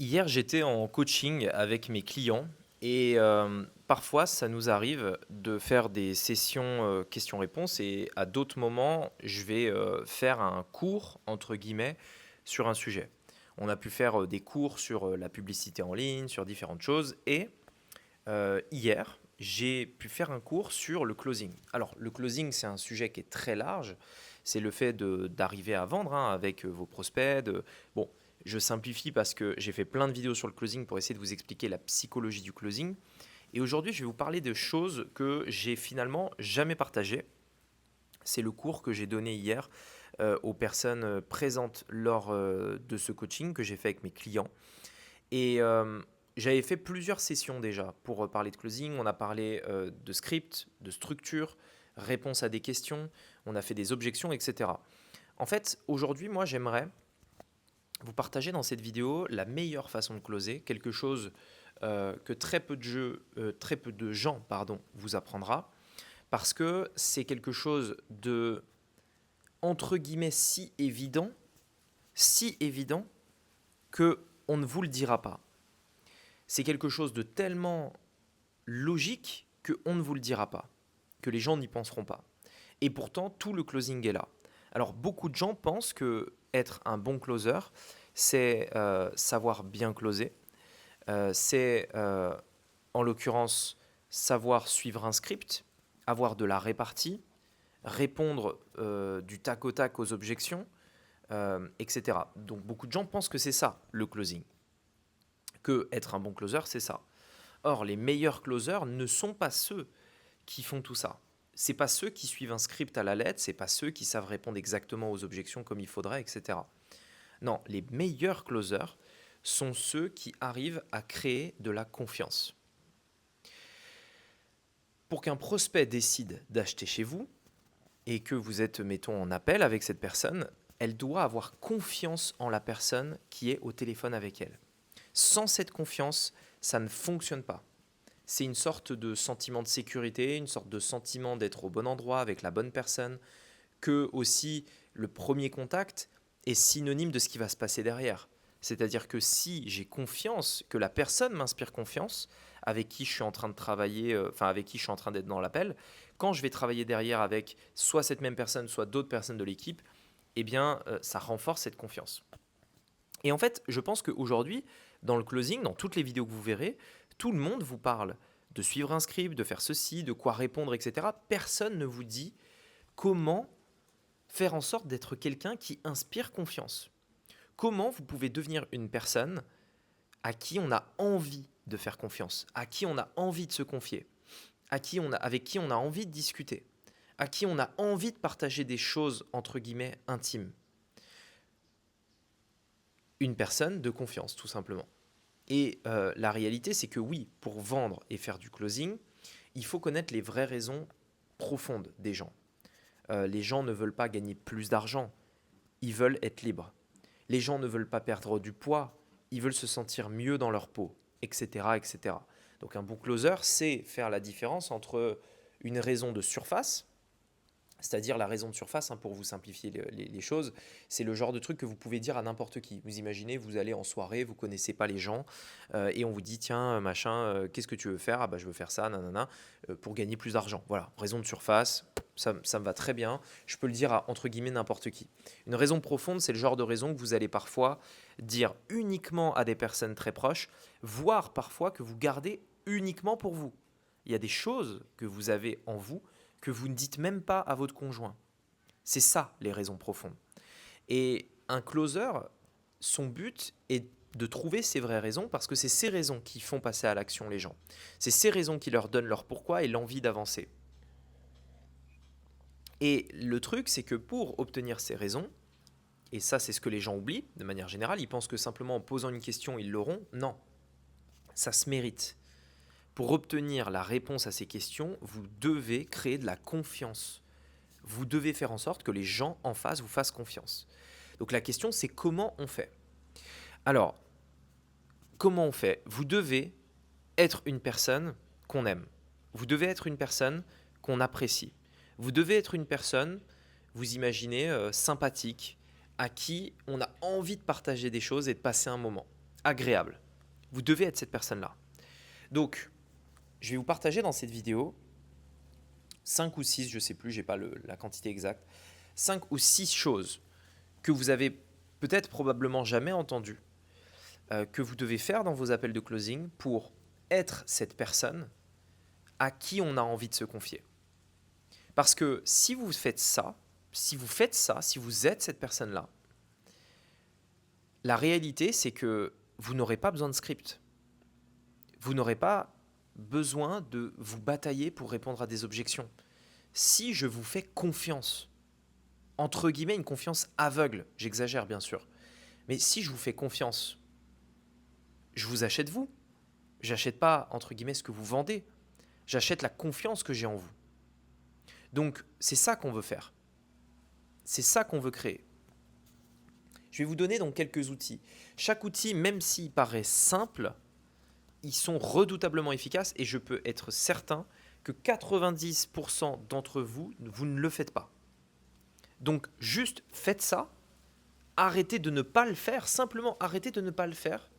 Hier, j'étais en coaching avec mes clients et parfois, ça nous arrive de faire des sessions, questions-réponses et à d'autres moments, je vais, faire un «cours» entre guillemets sur un sujet. On a pu faire, des cours sur, la publicité en ligne, sur différentes choses et hier, j'ai pu faire un cours sur le closing. Alors le closing, c'est un sujet qui est très large. C'est le fait d'arriver à vendre, hein, avec, vos prospects, bon, je simplifie parce que j'ai fait plein de vidéos sur le closing pour essayer de vous expliquer la psychologie du closing et aujourd'hui, je vais vous parler de choses que j'ai finalement jamais partagées. C'est le cours que j'ai donné hier, aux personnes, présentes lors, de ce coaching que j'ai fait avec mes clients et j'avais fait plusieurs sessions déjà pour, parler de closing. On a parlé, de script, de structure, réponse à des questions, on a fait des objections et cetera. En fait, aujourd'hui, moi, j'aimerais vous partager dans cette vidéo la meilleure façon de closer, quelque chose, que très peu de gens pardon, vous apprendra, parce que c'est quelque chose de, entre guillemets, si évident que on ne vous le dira pas. C'est quelque chose de tellement logique qu'on ne vous le dira pas, que les gens n'y penseront pas. Et pourtant, tout le closing est là. Alors, beaucoup de gens pensent que être un bon closer, c'est savoir bien closer, c'est en l'occurrence savoir suivre un script, avoir de la répartie, répondre du tac au tac aux objections, etc. Donc, beaucoup de gens pensent que c'est ça le closing, que être un bon closer, c'est ça. Or, les meilleurs closers ne sont pas ceux qui font tout ça. C'est pas ceux qui suivent un script à la lettre, c'est pas ceux qui savent répondre exactement aux objections comme il faudrait, etc. Non, les meilleurs closers sont ceux qui arrivent à créer de la confiance. Pour qu'un prospect décide d'acheter chez vous et que vous êtes, mettons, en appel avec cette personne, elle doit avoir confiance en la personne qui est au téléphone avec elle. Sans cette confiance, ça ne fonctionne pas. C'est une sorte de sentiment de sécurité, une sorte de sentiment d'être au bon endroit avec la bonne personne, que aussi le premier contact est synonyme de ce qui va se passer derrière. C'est-à-dire que si j'ai confiance, que la personne m'inspire confiance, avec qui je suis en train de travailler, enfin avec qui je suis en train d'être dans l'appel, quand je vais travailler derrière avec soit cette même personne, soit d'autres personnes de l'équipe, eh bien, ça renforce cette confiance. Et en fait, je pense qu'aujourd'hui, dans le closing, dans toutes les vidéos que vous verrez, tout le monde vous parle de suivre un script, de faire ceci, de quoi répondre, etc. Personne ne vous dit comment faire en sorte d'être quelqu'un qui inspire confiance. Comment vous pouvez devenir une personne à qui on a envie de faire confiance, à qui on a envie de se confier, avec qui on a envie de discuter, à qui on a envie de partager des choses entre guillemets intimes. Une personne de confiance, tout simplement. Et la réalité, c'est que oui, pour vendre et faire du closing, il faut connaître les vraies raisons profondes des gens. Les gens ne veulent pas gagner plus d'argent, ils veulent être libres. Les gens ne veulent pas perdre du poids, ils veulent se sentir mieux dans leur peau, etc., etc. Donc un bon closer, c'est faire la différence entre une raison de surface, c'est-à-dire la raison de surface, hein, pour vous simplifier les choses, c'est le genre de truc que vous pouvez dire à n'importe qui. Vous imaginez, vous allez en soirée, vous connaissez pas les gens, et on vous dit, tiens, machin, qu'est-ce que tu veux faire? Ah bah je veux faire ça, nanana, pour gagner plus d'argent. Voilà, raison de surface, ça me va très bien. Je peux le dire à, entre guillemets, n'importe qui. Une raison profonde, c'est le genre de raison que vous allez parfois dire uniquement à des personnes très proches, voire parfois que vous gardez uniquement pour vous. Il y a des choses que vous avez en vous que vous ne dites même pas à votre conjoint. C'est ça les raisons profondes. Et un closer, son but est de trouver ces vraies raisons parce que c'est ces raisons qui font passer à l'action les gens. C'est ces raisons qui leur donnent leur pourquoi et l'envie d'avancer. Et le truc, c'est que pour obtenir ces raisons, et ça c'est ce que les gens oublient de manière générale, ils pensent que simplement en posant une question, ils l'auront. Non, ça se mérite. Pour obtenir la réponse à ces questions, vous devez créer de la confiance. Vous devez faire en sorte que les gens en face vous fassent confiance. Donc la question, c'est comment on fait? Alors, comment on fait? Vous devez être une personne qu'on aime. Vous devez être une personne qu'on apprécie. Vous devez être une personne, vous imaginez, sympathique, à qui on a envie de partager des choses et de passer un moment. agréable. Vous devez être cette personne-là. Donc, je vais vous partager dans cette vidéo 5 ou 6, je ne sais plus, je n'ai pas la quantité exacte, 5 ou 6 choses que vous avez peut-être probablement jamais entendues, que vous devez faire dans vos appels de closing pour être cette personne à qui on a envie de se confier. Parce que si vous faites ça, si vous êtes cette personne-là, la réalité, c'est que vous n'aurez pas besoin de script. Vous n'aurez pas besoin de vous batailler pour répondre à des objections. Si je vous fais confiance, entre guillemets une confiance aveugle, j'exagère bien sûr, mais si je vous fais confiance, je vous achète vous. J'achète pas, entre guillemets, ce que vous vendez. J'achète la confiance que j'ai en vous. Donc, c'est ça qu'on veut faire. C'est ça qu'on veut créer. Je vais vous donner donc quelques outils. Chaque outil, même s'il paraît simple, ils sont redoutablement efficaces et je peux être certain que 90% d'entre vous, vous ne le faites pas. Donc, juste faites ça. Arrêtez de ne pas le faire. Simplement, arrêtez de ne pas le faire.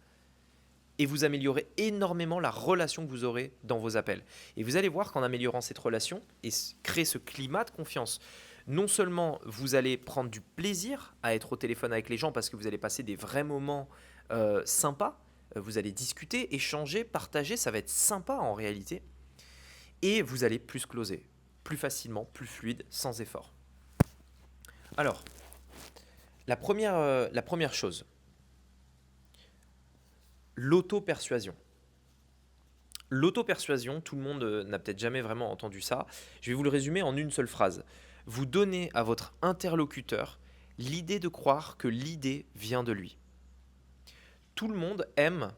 Et vous améliorez énormément la relation que vous aurez dans vos appels. Et vous allez voir qu'en améliorant cette relation et créer ce climat de confiance, non seulement vous allez prendre du plaisir à être au téléphone avec les gens parce que vous allez passer des vrais moments sympas, vous allez discuter, échanger, partager, ça va être sympa en réalité. Et vous allez plus closer, plus facilement, plus fluide, sans effort. Alors, la première chose, l'auto-persuasion. L'auto-persuasion, tout le monde n'a peut-être jamais vraiment entendu ça. Je vais vous le résumer en une seule phrase. Vous donnez à votre interlocuteur l'idée de croire que l'idée vient de lui. Tout le monde aime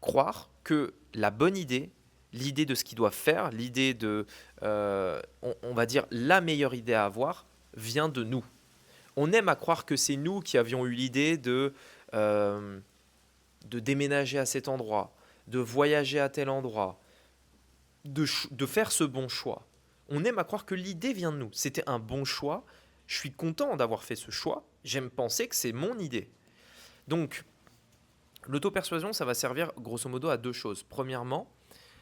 croire que la bonne idée, l'idée de ce qu'il doit faire, l'idée de, on va dire, la meilleure idée à avoir, vient de nous. On aime à croire que c'est nous qui avions eu l'idée de déménager à cet endroit, de voyager à tel endroit, de faire ce bon choix. On aime à croire que l'idée vient de nous. C'était un bon choix. Je suis content d'avoir fait ce choix. J'aime penser que c'est mon idée. Donc, l'auto-persuasion, ça va servir grosso modo à deux choses. Premièrement,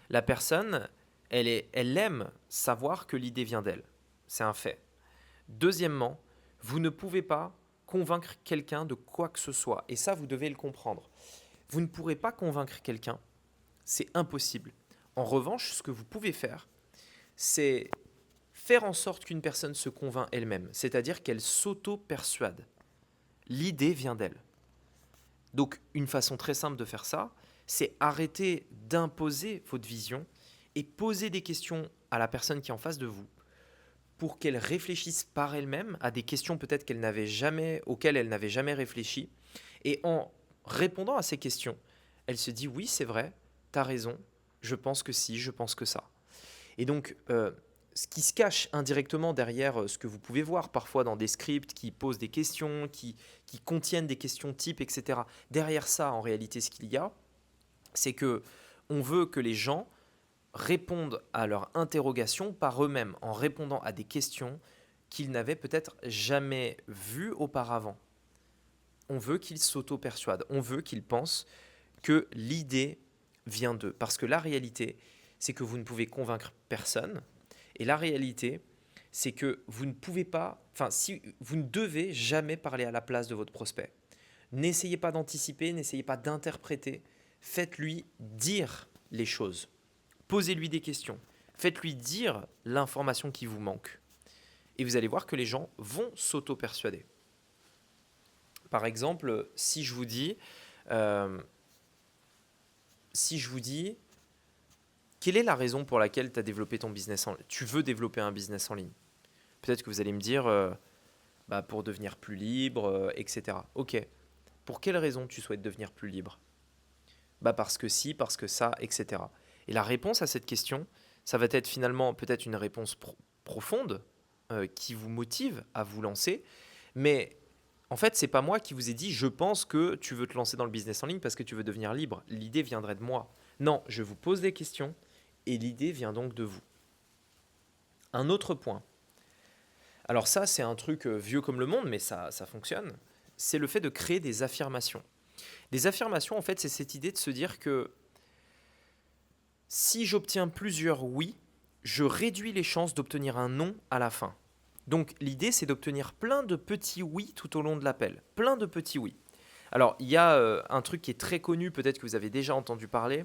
la personne, elle aime savoir que l'idée vient d'elle. C'est un fait. Deuxièmement, vous ne pouvez pas convaincre quelqu'un de quoi que ce soit. Et ça, vous devez le comprendre. Vous ne pourrez pas convaincre quelqu'un, c'est impossible. En revanche, ce que vous pouvez faire, c'est faire en sorte qu'une personne se convainc elle-même, c'est-à-dire qu'elle s'auto-persuade. L'idée vient d'elle. Donc, une façon très simple de faire ça, c'est arrêter d'imposer votre vision et poser des questions à la personne qui est en face de vous pour qu'elle réfléchisse par elle-même à des questions peut-être auxquelles elle n'avait jamais réfléchi. Et en répondant à ces questions, elle se dit oui, c'est vrai, t'as raison, je pense que si, je pense que ça. Et donc, ce qui se cache indirectement derrière ce que vous pouvez voir parfois dans des scripts qui posent des questions, qui contiennent des questions types, etc. Derrière ça, en réalité, ce qu'il y a, c'est que on veut que les gens répondent à leurs interrogations par eux-mêmes, en répondant à des questions qu'ils n'avaient peut-être jamais vues auparavant. On veut qu'ils s'auto-persuadent, on veut qu'ils pensent que l'idée vient d'eux. Parce que la réalité, c'est que vous ne pouvez convaincre personne. Et la réalité, c'est que vous ne pouvez pas, vous ne devez jamais parler à la place de votre prospect. N'essayez pas d'anticiper, n'essayez pas d'interpréter. Faites-lui dire les choses. Posez-lui des questions. Faites-lui dire l'information qui vous manque. Et vous allez voir que les gens vont s'auto-persuader. Par exemple, si je vous dis, quelle est la raison pour laquelle tu as développé ton business tu veux développer un business en ligne? Peut-être que vous allez me dire, pour devenir plus libre, etc. Ok. Pour quelle raison tu souhaites devenir plus libre? Parce que si, parce que ça, etc. Et la réponse à cette question, ça va être finalement peut-être une réponse profonde qui vous motive à vous lancer, mais en fait, c'est pas moi qui vous ai dit « je pense que tu veux te lancer dans le business en ligne parce que tu veux devenir libre ». L'idée viendrait de moi. Non, je vous pose des questions et l'idée vient donc de vous. Un autre point. Alors ça, c'est un truc vieux comme le monde, mais ça fonctionne. C'est le fait de créer des affirmations. Des affirmations, en fait, c'est cette idée de se dire que si j'obtiens plusieurs oui, je réduis les chances d'obtenir un non à la fin. Donc l'idée, c'est d'obtenir plein de petits oui tout au long de l'appel. Plein de petits oui. Alors, il y a un truc qui est très connu, peut-être que vous avez déjà entendu parler,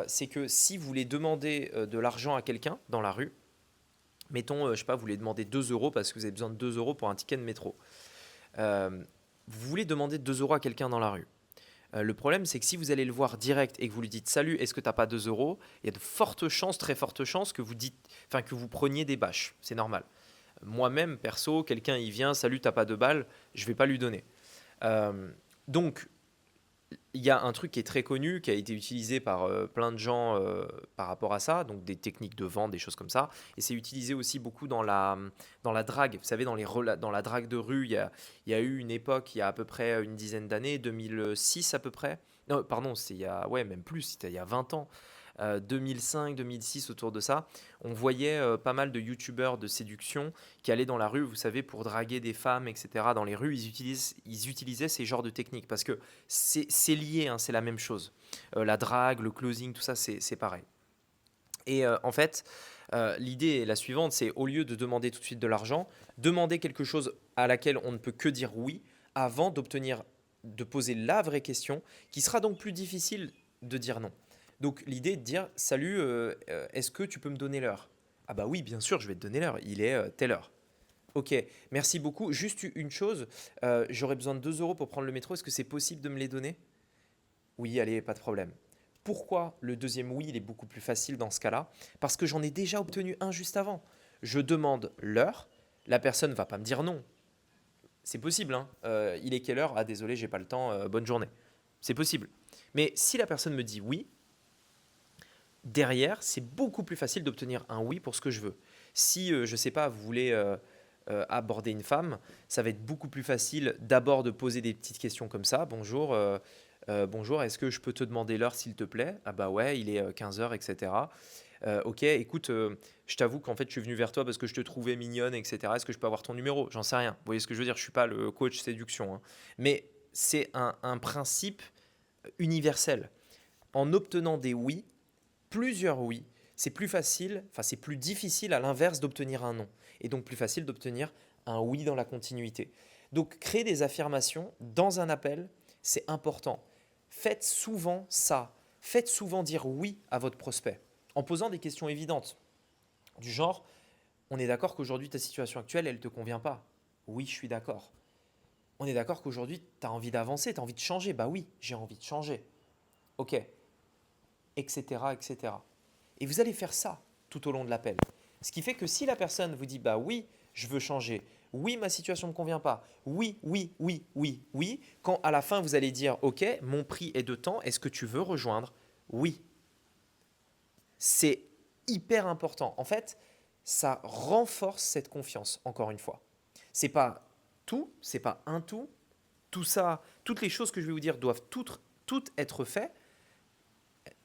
c'est que si vous voulez demander de l'argent à quelqu'un dans la rue, mettons, je sais pas, vous voulez demander 2 euros parce que vous avez besoin de 2 euros pour un ticket de métro. Euh, Vous voulez demander 2 euros à quelqu'un dans la rue. Le problème, c'est que si vous allez le voir direct et que vous lui dites salut, est-ce que tu n'as pas 2 euros, il y a de fortes chances, très fortes chances que vous dites, enfin que vous preniez des bâches. C'est normal. Moi-même, perso, quelqu'un il vient, salut, t'as pas de balles, je vais pas lui donner. Donc, il y a un truc qui est très connu, qui a été utilisé par plein de gens par rapport à ça, donc des techniques de vente, des choses comme ça. Et c'est utilisé aussi beaucoup dans la drague. Vous savez, dans la drague de rue, il y a eu une époque, il y a à peu près une dizaine d'années, 2006 à peu près. Non, pardon, c'est il y a, ouais, même plus, c'était il y a 20 ans. 2005, 2006, autour de ça, on voyait pas mal de youtubeurs de séduction qui allaient dans la rue, vous savez, pour draguer des femmes, etc. Dans les rues, ils utilisaient ces genres de techniques parce que c'est lié, hein, c'est la même chose. La drague, le closing, tout ça, c'est pareil. Et en fait, l'idée est la suivante, c'est au lieu de demander tout de suite de l'argent, demander quelque chose à laquelle on ne peut que dire oui avant de poser la vraie question, qui sera donc plus difficile de dire non. Donc l'idée est de dire, salut, est-ce que tu peux me donner l'heure? Ah bah oui, bien sûr, je vais te donner l'heure, il est telle heure. Ok, merci beaucoup. Juste une chose, j'aurais besoin de 2 euros pour prendre le métro, est-ce que c'est possible de me les donner? Oui, allez, pas de problème. Pourquoi le deuxième oui, il est beaucoup plus facile dans ce cas-là? Parce que j'en ai déjà obtenu un juste avant. Je demande l'heure, la personne ne va pas me dire non. C'est possible, hein. Il est quelle heure? Ah désolé, j'ai pas le temps, bonne journée. C'est possible. Mais si la personne me dit oui, derrière, c'est beaucoup plus facile d'obtenir un oui pour ce que je veux. Si, je ne sais pas, vous voulez aborder une femme, ça va être beaucoup plus facile d'abord de poser des petites questions comme ça. Bonjour, bonjour, est-ce que je peux te demander l'heure s'il te plaît? Ah bah ouais, il est 15 heures, etc. Ok, écoute, je t'avoue qu'en fait, je suis venu vers toi parce que je te trouvais mignonne, etc. Est-ce que je peux avoir ton numéro? J'en sais rien. Vous voyez ce que je veux dire? Je ne suis pas le coach séduction, hein. Mais c'est un principe universel. En obtenant des oui, plusieurs oui, c'est plus facile, enfin c'est plus difficile à l'inverse d'obtenir un non. Et donc plus facile d'obtenir un oui dans la continuité. Donc créer des affirmations dans un appel, c'est important. Faites souvent ça. Faites souvent dire oui à votre prospect en posant des questions évidentes. Du genre, on est d'accord qu'aujourd'hui ta situation actuelle, elle ne te convient pas. Oui, je suis d'accord. On est d'accord qu'aujourd'hui, tu as envie d'avancer, tu as envie de changer. Bah oui, j'ai envie de changer. Ok, etc., etc. Et vous allez faire ça tout au long de l'appel. Ce qui fait que si la personne vous dit bah oui, je veux changer, oui, ma situation ne me convient pas, oui, oui, oui, oui, oui, quand à la fin vous allez dire ok, mon prix est de temps, est-ce que tu veux rejoindre? Oui. C'est hyper important. En fait, ça renforce cette confiance, encore une fois. C'est pas tout, c'est pas un tout. Tout ça, toutes les choses que je vais vous dire doivent toutes être faites,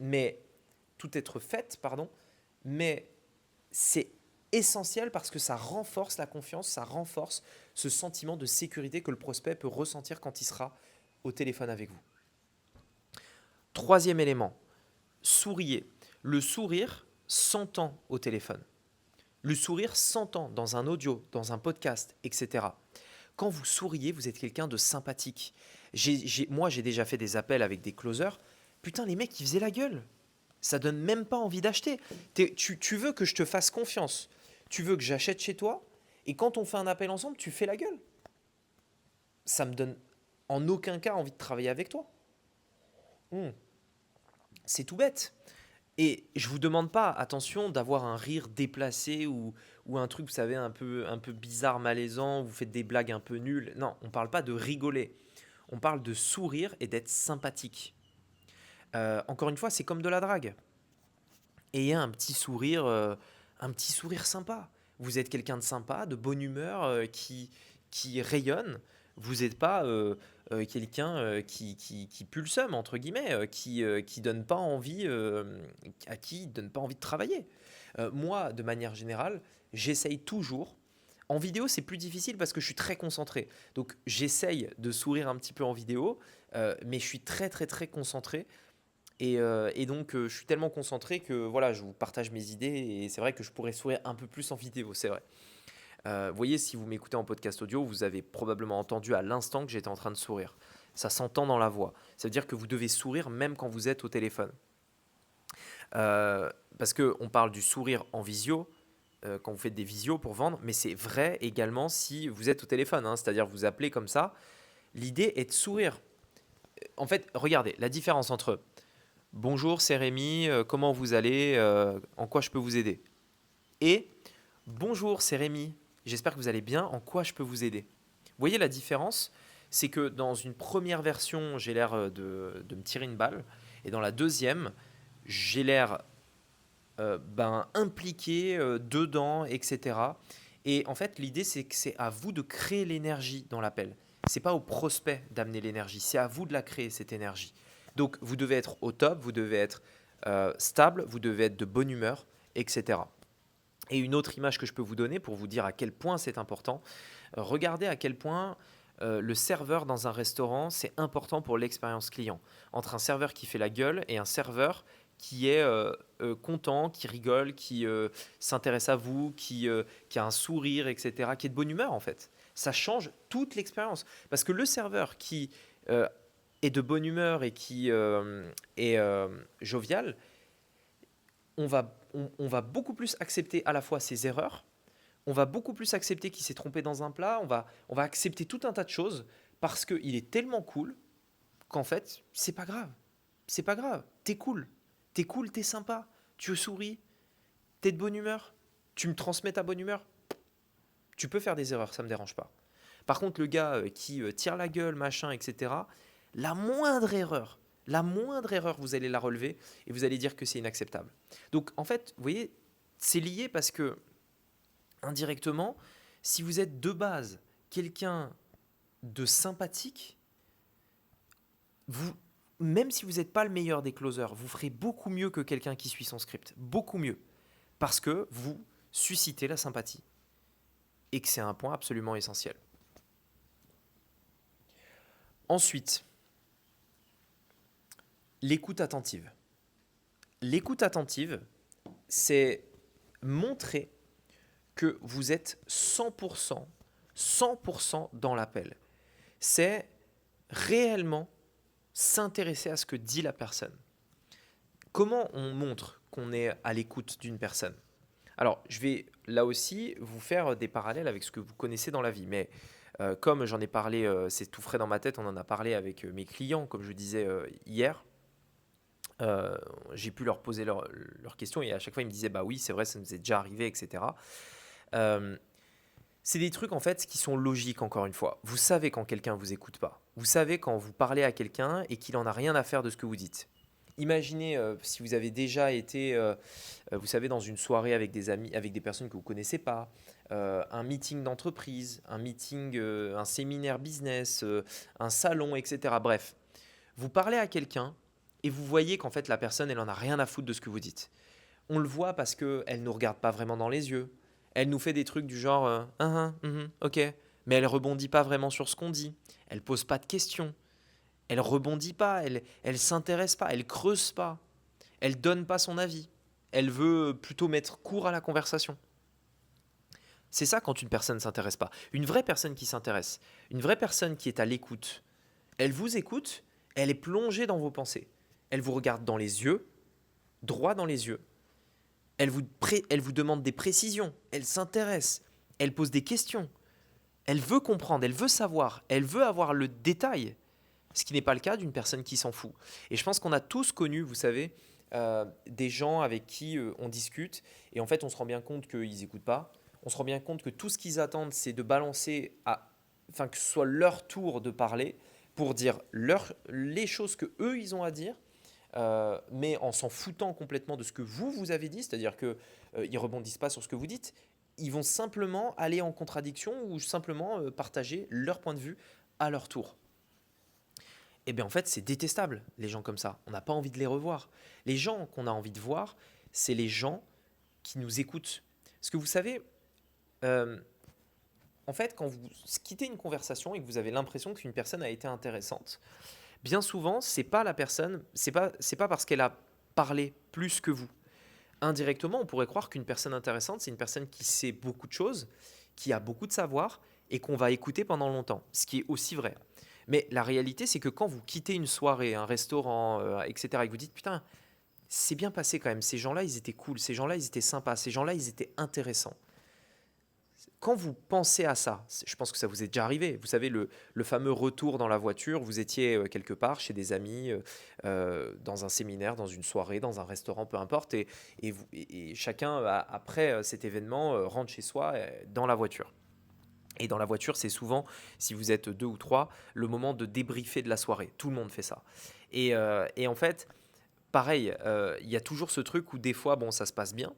mais tout être faites, pardon, mais c'est essentiel parce que ça renforce la confiance, ça renforce ce sentiment de sécurité que le prospect peut ressentir quand il sera au téléphone avec vous. Troisième élément, souriez. Le sourire s'entend au téléphone. Le sourire s'entend dans un audio, dans un podcast, etc. Quand vous souriez, vous êtes quelqu'un de sympathique. Moi, j'ai déjà fait des appels avec des closers. Putain, les mecs, ils faisaient la gueule. Ça donne même pas envie d'acheter. Tu veux que je te fasse confiance. Tu veux que j'achète chez toi. Et quand on fait un appel ensemble, tu fais la gueule. Ça me donne en aucun cas envie de travailler avec toi. Hmm. C'est tout bête. Et je vous demande pas, attention, d'avoir un rire déplacé ou un truc, vous savez, un peu bizarre, malaisant, vous faites des blagues un peu nulles. Non, on ne parle pas de rigoler. On parle de sourire et d'être sympathique. Encore une fois, c'est comme de la drague. Ayez un petit sourire sympa. Vous êtes quelqu'un de sympa, de bonne humeur, qui rayonne. Vous n'êtes pas quelqu'un qui pue le seum, entre guillemets, qui donne pas envie, à qui donne pas envie de travailler. Moi, de manière générale, j'essaye toujours. En vidéo, c'est plus difficile parce que je suis très concentré. Donc, j'essaye de sourire un petit peu en vidéo. mais je suis très, très, très concentré. Et donc, je suis tellement concentré que voilà, je vous partage mes idées et c'est vrai que je pourrais sourire un peu plus en vidéo, c'est vrai. Vous voyez, si vous m'écoutez en podcast audio, vous avez probablement entendu à l'instant que j'étais en train de sourire. Ça s'entend dans la voix. Ça veut dire que vous devez sourire même quand vous êtes au téléphone. Parce qu'on parle du sourire en visio, quand vous faites des visios pour vendre, mais c'est vrai également si vous êtes au téléphone, hein, c'est-à-dire vous appelez comme ça. L'idée est de sourire. En fait, regardez, la différence entre bonjour, c'est Rémi, comment vous allez, en quoi je peux vous aider, et bonjour, c'est Rémi, j'espère que vous allez bien, en quoi je peux vous aider. Vous voyez la différence? C'est que dans une première version, j'ai l'air de me tirer une balle, et dans la deuxième, j'ai l'air impliqué dedans, etc. Et en fait, l'idée, c'est que c'est à vous de créer l'énergie dans l'appel. C'est pas au prospect d'amener l'énergie, c'est à vous de la créer, cette énergie. Donc, vous devez être au top, vous devez être stable, vous devez être de bonne humeur, etc. Et une autre image que je peux vous donner pour vous dire à quel point c'est important, regardez à quel point le serveur dans un restaurant, c'est important pour l'expérience client. Entre un serveur qui fait la gueule et un serveur qui est content, qui rigole, qui s'intéresse à vous, qui a un sourire, etc., qui est de bonne humeur en fait. Ça change toute l'expérience. Parce que le serveur qui est de bonne humeur et qui est jovial, on va beaucoup plus accepter à la fois ses erreurs, on va beaucoup plus accepter qu'il s'est trompé dans un plat, on va accepter tout un tas de choses parce qu'il est tellement cool qu'en fait, c'est pas grave. C'est pas grave. T'es cool. T'es cool, t'es sympa. Tu souris. T'es de bonne humeur. Tu me transmets ta bonne humeur. Tu peux faire des erreurs, ça me dérange pas. Par contre, le gars qui tire la gueule, machin, etc., la moindre erreur, vous allez la relever et vous allez dire que c'est inacceptable. Donc, en fait, vous voyez, c'est lié parce que, indirectement, si vous êtes de base quelqu'un de sympathique, vous, même si vous n'êtes pas le meilleur des closers, vous ferez beaucoup mieux que quelqu'un qui suit son script. Beaucoup mieux. Parce que vous suscitez la sympathie. Et que c'est un point absolument essentiel. Ensuite, l'écoute attentive. L'écoute attentive, c'est montrer que vous êtes 100% dans l'appel. C'est réellement s'intéresser à ce que dit la personne. Comment on montre qu'on est à l'écoute d'une personne? Alors, je vais là aussi vous faire des parallèles avec ce que vous connaissez dans la vie, mais comme j'en ai parlé, c'est tout frais dans ma tête, on en a parlé avec mes clients, comme je disais hier, j'ai pu leur poser leurs questions et à chaque fois ils me disaient bah oui, c'est vrai, ça nous est déjà arrivé, etc. Euh, c'est des trucs en fait qui sont logiques encore une fois. Vous savez quand quelqu'un vous écoute pas. Vous savez quand vous parlez à quelqu'un et qu'il en a rien à faire de ce que vous dites. Imaginez si vous avez déjà été, vous savez, dans une soirée avec des amis, avec des personnes que vous connaissez pas, un meeting d'entreprise, un meeting, un séminaire business, un salon, etc. Bref, vous parlez à quelqu'un et vous voyez qu'en fait la personne, elle en a rien à foutre de ce que vous dites. On le voit parce qu'elle ne nous regarde pas vraiment dans les yeux. Elle nous fait des trucs du genre ok, mais elle rebondit pas vraiment sur ce qu'on dit. Elle pose pas de questions. Elle rebondit pas. Elle s'intéresse pas. Elle creuse pas. Elle donne pas son avis. Elle veut plutôt mettre court à la conversation. C'est ça quand une personne ne s'intéresse pas. Une vraie personne qui s'intéresse, une vraie personne qui est à l'écoute, elle vous écoute, elle est plongée dans vos pensées. Elle vous regarde dans les yeux, droit dans les yeux. Elle vous demande des précisions, elle s'intéresse, elle pose des questions, elle veut comprendre, elle veut savoir, elle veut avoir le détail, ce qui n'est pas le cas d'une personne qui s'en fout. Et je pense qu'on a tous connu, vous savez, des gens avec qui on discute et en fait on se rend bien compte qu'ils n'écoutent pas, on se rend bien compte que tout ce qu'ils attendent c'est de balancer, enfin que ce soit leur tour de parler pour dire les choses que eux ils ont à dire mais en s'en foutant complètement de ce que vous avez dit, c'est-à-dire qu'ils ne rebondissent pas sur ce que vous dites, ils vont simplement aller en contradiction ou simplement partager leur point de vue à leur tour. Et bien en fait, c'est détestable, les gens comme ça. On n'a pas envie de les revoir. Les gens qu'on a envie de voir, c'est les gens qui nous écoutent. Parce que vous savez, euh, en fait, quand vous quittez une conversation et que vous avez l'impression qu'une personne a été intéressante, Bien souvent, c'est pas la personne, c'est pas parce qu'elle a parlé plus que vous. Indirectement, on pourrait croire qu'une personne intéressante, c'est une personne qui sait beaucoup de choses, qui a beaucoup de savoir et qu'on va écouter pendant longtemps, ce qui est aussi vrai. Mais la réalité, c'est que quand vous quittez une soirée, un restaurant, etc., et que vous dites, putain, c'est bien passé quand même, ces gens-là, ils étaient cool, ces gens-là, ils étaient sympas, ces gens-là, ils étaient intéressants. Quand vous pensez à ça, je pense que ça vous est déjà arrivé, vous savez, le fameux retour dans la voiture, vous étiez quelque part chez des amis, dans un séminaire, dans une soirée, dans un restaurant, peu importe, et chacun, après cet événement, rentre chez soi dans la voiture. Et dans la voiture, c'est souvent, si vous êtes deux ou trois, le moment de débriefer de la soirée. Tout le monde fait ça. Et en fait, pareil, il y a toujours ce truc où des fois, bon, ça se passe bien,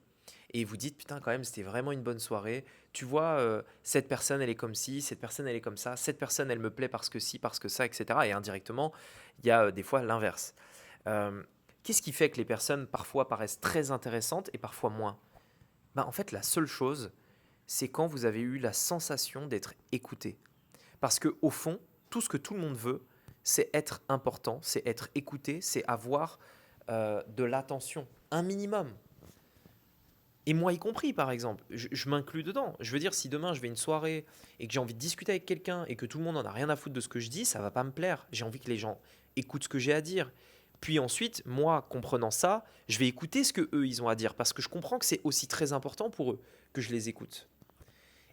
et vous dites, putain, quand même, c'était vraiment une bonne soirée. Tu vois, cette personne, elle est comme ci, cette personne, elle est comme ça, cette personne, elle me plaît parce que ci, parce que ça, etc. Et indirectement, il y a des fois l'inverse. Euh, Qu'est-ce qui fait que les personnes, parfois, paraissent très intéressantes et parfois moins? Ben, en fait, la seule chose, c'est quand vous avez eu la sensation d'être écouté. Parce que au fond, tout ce que tout le monde veut, c'est être important, c'est être écouté, c'est avoir de l'attention, un minimum. Et moi y compris, par exemple, je m'inclus dedans. Je veux dire, si demain je vais à une soirée et que j'ai envie de discuter avec quelqu'un et que tout le monde en a rien à foutre de ce que je dis, ça va pas me plaire. J'ai envie que les gens écoutent ce que j'ai à dire. Puis ensuite, moi, comprenant ça, je vais écouter ce que eux ils ont à dire parce que je comprends que c'est aussi très important pour eux que je les écoute.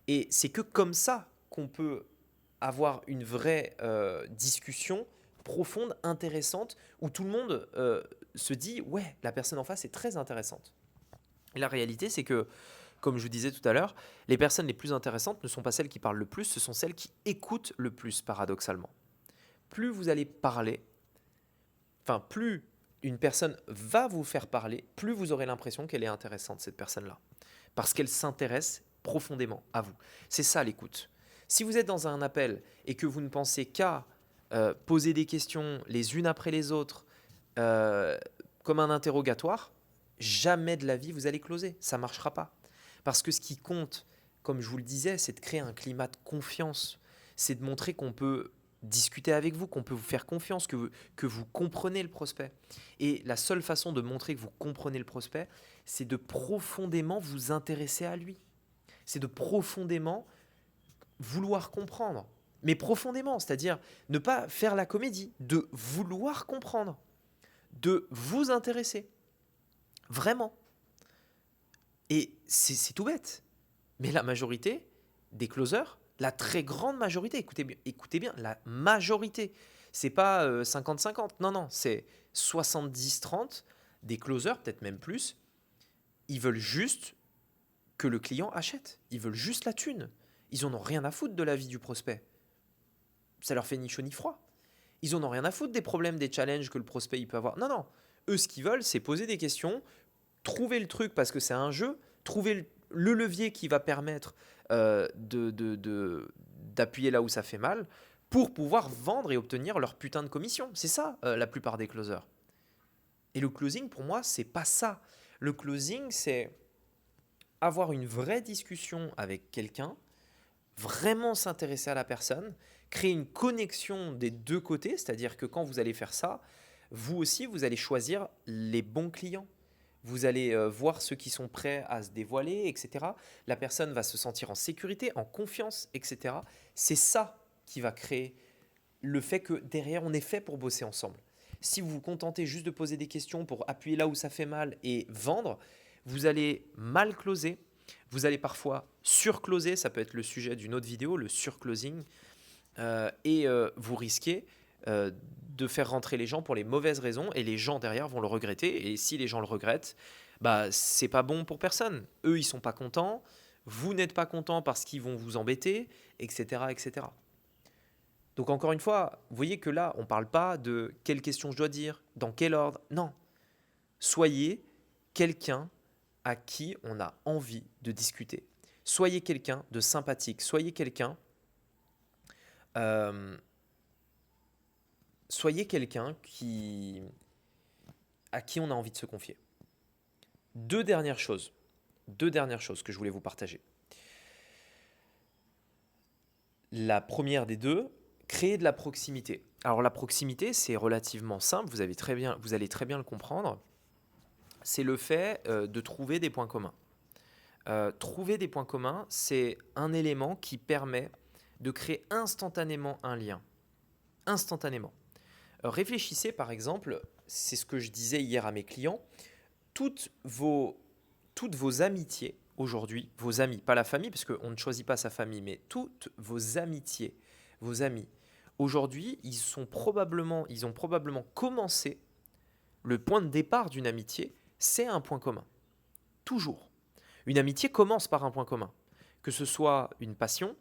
Et c'est que comme ça qu'on peut avoir une vraie discussion profonde, intéressante, où tout le monde se dit ouais, la personne en face est très intéressante. Et la réalité, c'est que, comme je vous disais tout à l'heure, les personnes les plus intéressantes ne sont pas celles qui parlent le plus, ce sont celles qui écoutent le plus, paradoxalement. Plus vous allez parler, enfin, plus une personne va vous faire parler, plus vous aurez l'impression qu'elle est intéressante, cette personne-là. Parce qu'elle s'intéresse profondément à vous. C'est ça l'écoute. Si vous êtes dans un appel et que vous ne pensez qu'à poser des questions les unes après les autres, euh, comme un interrogatoire, jamais de la vie vous allez closer. Ça ne marchera pas. Parce que ce qui compte, comme je vous le disais, c'est de créer un climat de confiance. C'est de montrer qu'on peut discuter avec vous, qu'on peut vous faire confiance, que vous comprenez le prospect. Et la seule façon de montrer que vous comprenez le prospect, c'est de profondément vous intéresser à lui. C'est de profondément vouloir comprendre. Mais profondément, c'est-à-dire ne pas faire la comédie, de vouloir comprendre, de vous intéresser. Vraiment. Et c'est tout bête. Mais la majorité des closers, la très grande majorité, écoutez bien, la majorité, c'est pas 50-50, non, non, c'est 70-30 des closers, peut-être même plus, ils veulent juste que le client achète. Ils veulent juste la thune. Ils en ont rien à foutre de la vie du prospect. Ça leur fait ni chaud ni froid. Ils en ont rien à foutre des problèmes, des challenges que le prospect il peut avoir. Non, non. Eux, ce qu'ils veulent, c'est poser des questions, trouver le truc parce que c'est un jeu, trouver le levier qui va permettre d'appuyer là où ça fait mal pour pouvoir vendre et obtenir leur putain de commission. C'est ça, la plupart des closers. Et le closing, pour moi, c'est pas ça. Le closing, c'est avoir une vraie discussion avec quelqu'un, vraiment s'intéresser à la personne, créer une connexion des deux côtés, c'est-à-dire que quand vous allez faire ça, vous aussi, vous allez choisir les bons clients. Vous allez voir ceux qui sont prêts à se dévoiler, etc. La personne va se sentir en sécurité, en confiance, etc. C'est ça qui va créer le fait que derrière, on est fait pour bosser ensemble. Si vous vous contentez juste de poser des questions pour appuyer là où ça fait mal et vendre, vous allez mal closer, vous allez parfois surcloser, ça peut être le sujet d'une autre vidéo, le surclosing, et vous risquez de faire rentrer les gens pour les mauvaises raisons et les gens derrière vont le regretter. Et si les gens le regrettent, bah, c'est pas bon pour personne. Eux, ils sont pas contents, vous n'êtes pas content parce qu'ils vont vous embêter, etc., etc. Donc encore une fois, vous voyez que là, on ne parle pas de quelle question je dois dire, dans quel ordre. Non, soyez quelqu'un à qui on a envie de discuter. Soyez quelqu'un de sympathique. Euh, soyez quelqu'un à qui on a envie de se confier. Deux dernières choses que je voulais vous partager. La première des deux, créer de la proximité. Alors la proximité, c'est relativement simple, vous allez très bien le comprendre. C'est le fait de trouver des points communs. Trouver des points communs, c'est un élément qui permet de créer instantanément un lien. Instantanément. Réfléchissez par exemple, c'est ce que je disais hier à mes clients, toutes vos, toutes vos amitiés aujourd'hui, vos amis, pas la famille, parce qu'on ne choisit pas sa famille, mais toutes vos amitiés, vos amis, aujourd'hui, ils ont probablement commencé, le point de départ d'une amitié, c'est un point commun. Toujours. Une amitié commence par un point commun. Que ce soit une passion,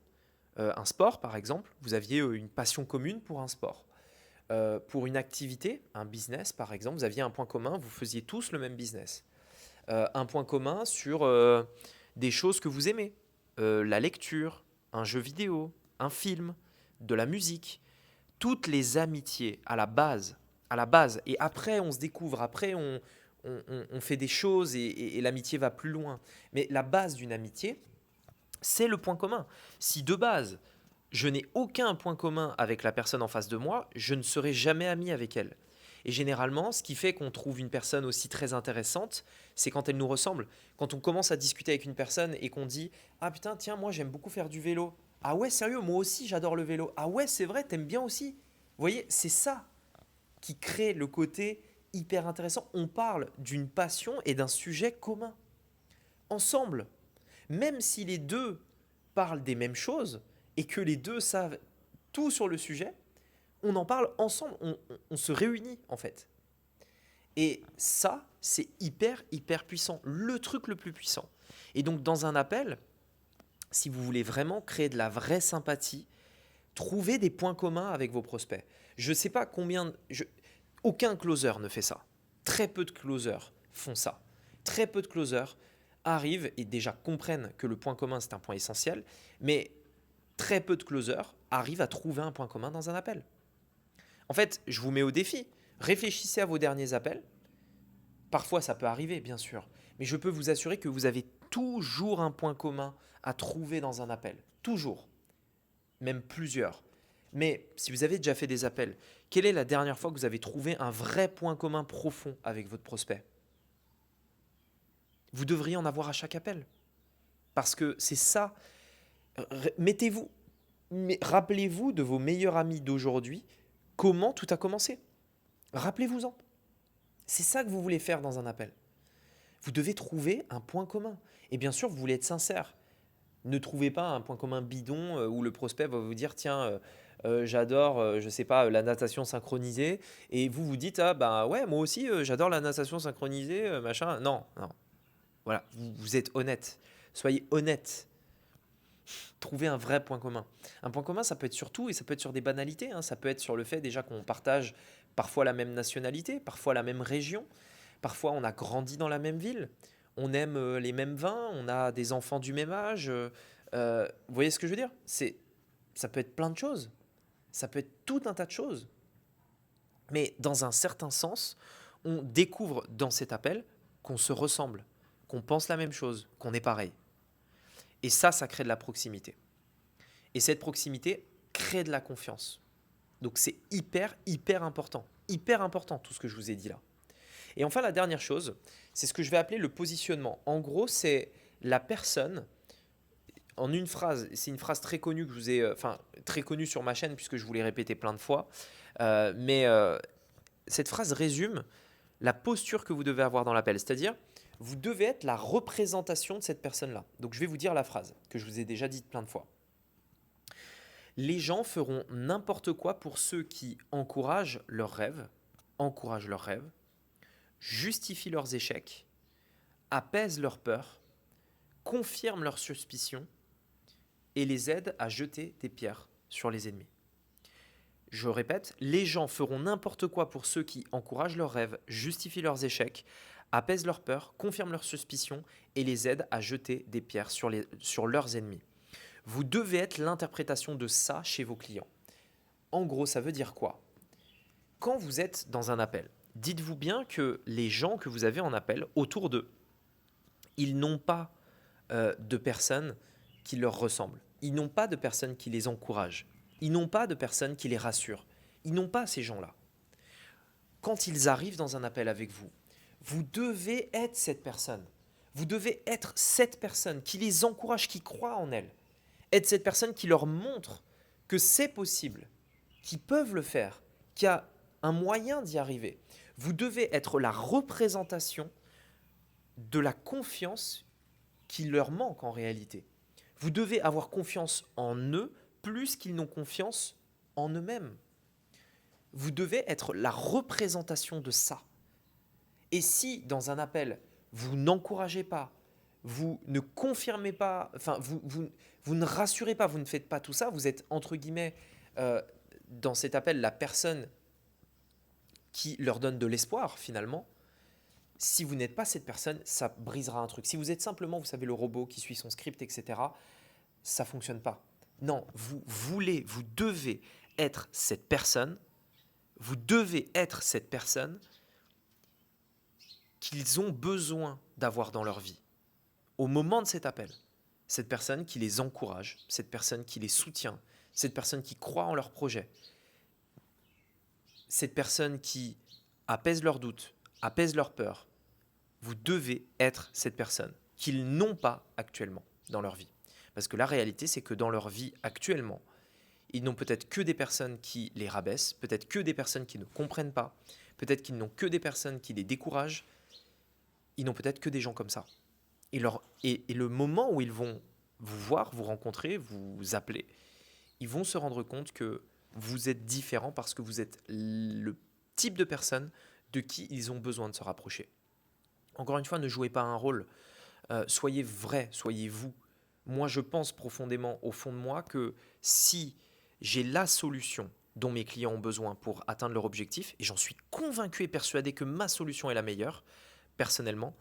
un sport par exemple, vous aviez une passion commune pour un sport. Pour une activité, un business par exemple, vous aviez un point commun, vous faisiez tous le même business. Un point commun sur des choses que vous aimez, la lecture, un jeu vidéo, un film, de la musique. Toutes les amitiés à la base, et après on se découvre, après on fait des choses et l'amitié va plus loin. Mais la base d'une amitié, c'est le point commun. Si de base, je n'ai aucun point commun avec la personne en face de moi, je ne serai jamais ami avec elle. Et généralement, ce qui fait qu'on trouve une personne aussi très intéressante, c'est quand elle nous ressemble. Quand on commence à discuter avec une personne et qu'on dit « Ah putain, tiens, moi j'aime beaucoup faire du vélo. Ah ouais, sérieux, moi aussi j'adore le vélo. Ah ouais, c'est vrai, t'aimes bien aussi. » Vous voyez, c'est ça qui crée le côté hyper intéressant. On parle d'une passion et d'un sujet commun, ensemble. Même si les deux parlent des mêmes choses et que les deux savent tout sur le sujet, on en parle ensemble, on se réunit en fait. Et ça, c'est hyper, hyper puissant, le truc le plus puissant. Et donc dans un appel, si vous voulez vraiment créer de la vraie sympathie, trouvez des points communs avec vos prospects. Je ne sais pas combien... aucun closer ne fait ça. Très peu de closers font ça. Très peu de closers arrivent et déjà comprennent que le point commun, c'est un point essentiel, mais très peu de closers arrivent à trouver un point commun dans un appel. En fait, je vous mets au défi. Réfléchissez à vos derniers appels. Parfois, ça peut arriver, bien sûr. Mais je peux vous assurer que vous avez toujours un point commun à trouver dans un appel. Toujours. Même plusieurs. Mais si vous avez déjà fait des appels, quelle est la dernière fois que vous avez trouvé un vrai point commun profond avec votre prospect? Vous devriez en avoir à chaque appel. Parce que c'est ça. Mettez-vous, rappelez-vous de vos meilleurs amis d'aujourd'hui, comment tout a commencé. Rappelez-vous-en. C'est ça que vous voulez faire dans un appel. Vous devez trouver un point commun. Et bien sûr, vous voulez être sincère. Ne trouvez pas un point commun bidon où le prospect va vous dire tiens, j'adore, je sais pas, la natation synchronisée. Et vous vous dites ah bah ouais, moi aussi j'adore la natation synchronisée, machin. Non, non. Voilà, vous êtes honnête. Soyez honnête. Trouver un vrai point commun. Un point commun, ça peut être sur tout et ça peut être sur des banalités, hein. Ça peut être sur le fait déjà qu'on partage parfois la même nationalité, parfois la même région, parfois on a grandi dans la même ville, on aime les mêmes vins, on a des enfants du même âge. Vous voyez ce que je veux dire? Ça peut être plein de choses. Ça peut être tout un tas de choses. Mais dans un certain sens, on découvre dans cet appel qu'on se ressemble, qu'on pense la même chose, qu'on est pareil. Et ça crée de la proximité. Et cette proximité crée de la confiance. Donc c'est hyper, hyper important. Hyper important tout ce que je vous ai dit là. Et enfin, la dernière chose, c'est ce que je vais appeler le positionnement. En gros, c'est la personne, en une phrase, c'est une phrase très connue que je vous ai, très connue sur ma chaîne puisque je vous l'ai répétée plein de fois. Mais cette phrase résume la posture que vous devez avoir dans l'appel. C'est-à-dire, vous devez être la représentation de cette personne-là. Donc je vais vous dire la phrase que je vous ai déjà dite plein de fois. Les gens feront n'importe quoi pour ceux qui encouragent leurs rêves, justifient leurs échecs, apaisent leurs peurs, confirment leurs suspicions et les aident à jeter des pierres sur les ennemis. Je répète, les gens feront n'importe quoi pour ceux qui encouragent leurs rêves, justifient leurs échecs, apaisent leurs peurs, confirment leurs suspicions et les aident à jeter des pierres sur leurs ennemis. Vous devez être l'interprétation de ça chez vos clients. En gros, ça veut dire quoi? Quand vous êtes dans un appel, dites-vous bien que les gens que vous avez en appel autour d'eux, ils n'ont pas de personnes qui leur ressemblent. Ils n'ont pas de personnes qui les encouragent. Ils n'ont pas de personnes qui les rassurent. Ils n'ont pas ces gens-là. Quand ils arrivent dans un appel avec vous, vous devez être cette personne. Vous devez être cette personne qui les encourage, qui croit en elles. Être cette personne qui leur montre que c'est possible, qu'ils peuvent le faire, qu'il y a un moyen d'y arriver. Vous devez être la représentation de la confiance qui leur manque en réalité. Vous devez avoir confiance en eux plus qu'ils n'ont confiance en eux-mêmes. Vous devez être la représentation de ça. Et si dans un appel, vous n'encouragez pas, vous ne confirmez pas, enfin vous ne rassurez pas, vous ne faites pas tout ça, vous êtes entre guillemets dans cet appel la personne qui leur donne de l'espoir finalement. Si vous n'êtes pas cette personne, ça brisera un truc. Si vous êtes simplement, vous savez, le robot qui suit son script, etc., ça ne fonctionne pas. Non, vous devez être cette personne, vous devez être cette personne qu'ils ont besoin d'avoir dans leur vie. Au moment de cet appel, cette personne qui les encourage, cette personne qui les soutient, cette personne qui croit en leur projet, cette personne qui apaise leurs doutes, apaise leurs peurs, vous devez être cette personne qu'ils n'ont pas actuellement dans leur vie. Parce que la réalité, c'est que dans leur vie actuellement, ils n'ont peut-être que des personnes qui les rabaissent, peut-être que des personnes qui ne comprennent pas, peut-être qu'ils n'ont que des personnes qui les découragent, ils n'ont peut-être que des gens comme ça. Et le moment où ils vont vous voir, vous rencontrer, vous appeler, ils vont se rendre compte que vous êtes différent parce que vous êtes le type de personne de qui ils ont besoin de se rapprocher. Encore une fois, ne jouez pas un rôle. Soyez vrai, soyez vous. Moi, je pense profondément au fond de moi que si j'ai la solution dont mes clients ont besoin pour atteindre leur objectif, et j'en suis convaincu et persuadé que ma solution est la meilleure, personnellement,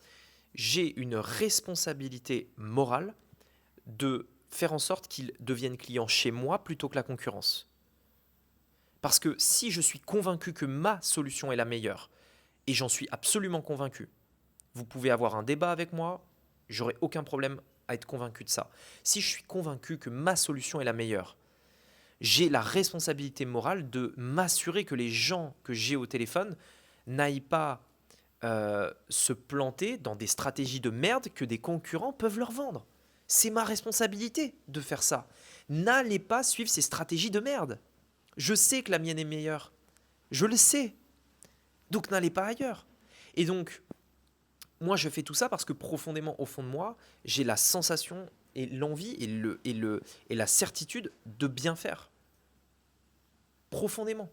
j'ai une responsabilité morale de faire en sorte qu'ils deviennent clients chez moi plutôt que la concurrence. Parce que si je suis convaincu que ma solution est la meilleure, et j'en suis absolument convaincu, vous pouvez avoir un débat avec moi, j'aurai aucun problème à être convaincu de ça. Si je suis convaincu que ma solution est la meilleure, j'ai la responsabilité morale de m'assurer que les gens que j'ai au téléphone n'aillent pas se planter dans des stratégies de merde que des concurrents peuvent leur vendre. C'est ma responsabilité de faire ça. N'allez pas suivre ces stratégies de merde. Je sais que la mienne est meilleure. Je le sais. Donc n'allez pas ailleurs. Et donc, moi, je fais tout ça parce que profondément, au fond de moi, j'ai la sensation et l'envie et la certitude de bien faire. Profondément.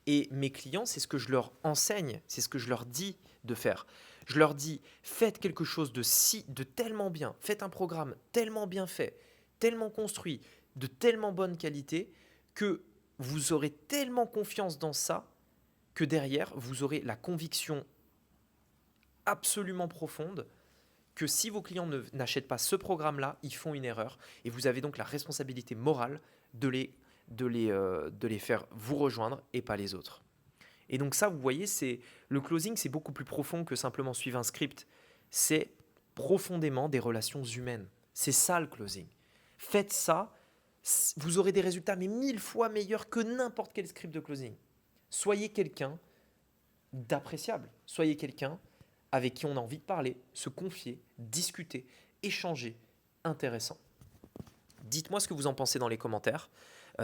Et mes clients, c'est ce que je leur enseigne, c'est ce que je leur dis de faire. Je leur dis, faites quelque chose de tellement bien, faites un programme tellement bien fait, tellement construit, de tellement bonne qualité, que vous aurez tellement confiance dans ça, que derrière, vous aurez la conviction absolument profonde que si vos clients n'achètent pas ce programme-là, ils font une erreur. Et vous avez donc la responsabilité morale de les faire vous rejoindre et pas les autres. Et donc ça, vous voyez, le closing, c'est beaucoup plus profond que simplement suivre un script. C'est profondément des relations humaines. C'est ça le closing. Faites ça, vous aurez des résultats mais 1000 fois meilleurs que n'importe quel script de closing. Soyez quelqu'un d'appréciable. Soyez quelqu'un avec qui on a envie de parler, se confier, discuter, échanger, intéressant. Dites-moi ce que vous en pensez dans les commentaires.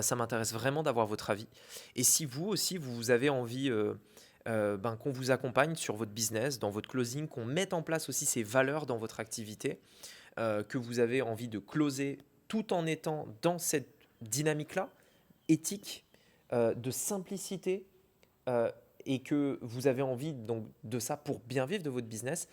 Ça m'intéresse vraiment d'avoir votre avis. Et si vous aussi, vous avez envie qu'on vous accompagne sur votre business, dans votre closing, qu'on mette en place aussi ces valeurs dans votre activité, que vous avez envie de closer tout en étant dans cette dynamique-là, éthique, de simplicité, et que vous avez envie donc, de ça pour bien vivre de votre business,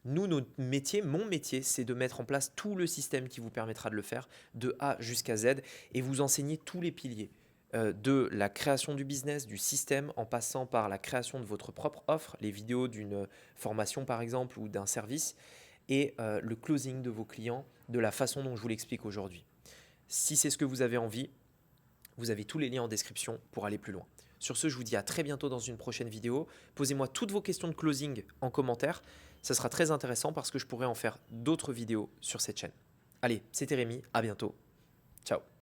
notre métier, mon métier, c'est de mettre en place tout le système qui vous permettra de le faire de A jusqu'à Z et vous enseigner tous les piliers de la création du business, du système, en passant par la création de votre propre offre, les vidéos d'une formation par exemple ou d'un service et le closing de vos clients de la façon dont je vous l'explique aujourd'hui. Si c'est ce que vous avez envie, vous avez tous les liens en description pour aller plus loin. Sur ce, je vous dis à très bientôt dans une prochaine vidéo. Posez-moi toutes vos questions de closing en commentaire. Ça sera très intéressant parce que je pourrai en faire d'autres vidéos sur cette chaîne. Allez, c'était Rémi, à bientôt. Ciao.